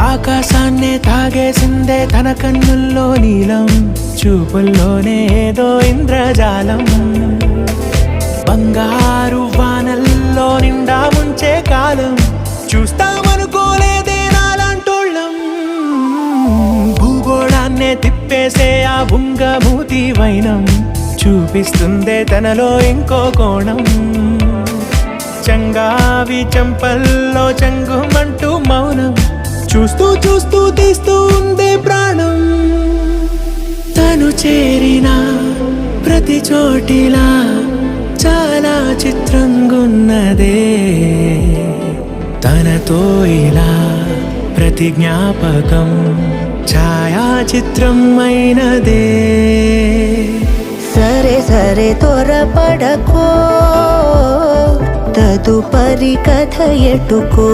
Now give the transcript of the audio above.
ఆకాశాన్నే తాగేసిందే తన కన్నుల్లో నీలం, చూపుల్లోనే ఏదో ఇంద్రజాలం. బంగారు వానల్లో నిండా ముంచే కాలం, చూస్తామనుకోలేదే నాలాంటోళ్ళం. భూగోళాన్నే తిప్పేసే ఆ బుంగమూతి వైనం, చూపిస్తుందే తనలో ఇంకో కోణం. చంగావి చంపల్లో చంగుమంటూ మౌనం, చూస్తూ చూస్తూ తీస్తూ ఉందే ప్రాణం. తను చేరిన ప్రతి చోటిలా చాలా చిత్రంగున్నదే, తనతో ఇలా ప్రతి జ్ఞాపకం ఛాయాచిత్రం అయినదే. సరే సరే త్వరపడకో, తదుపరి కథ ఎటుకో.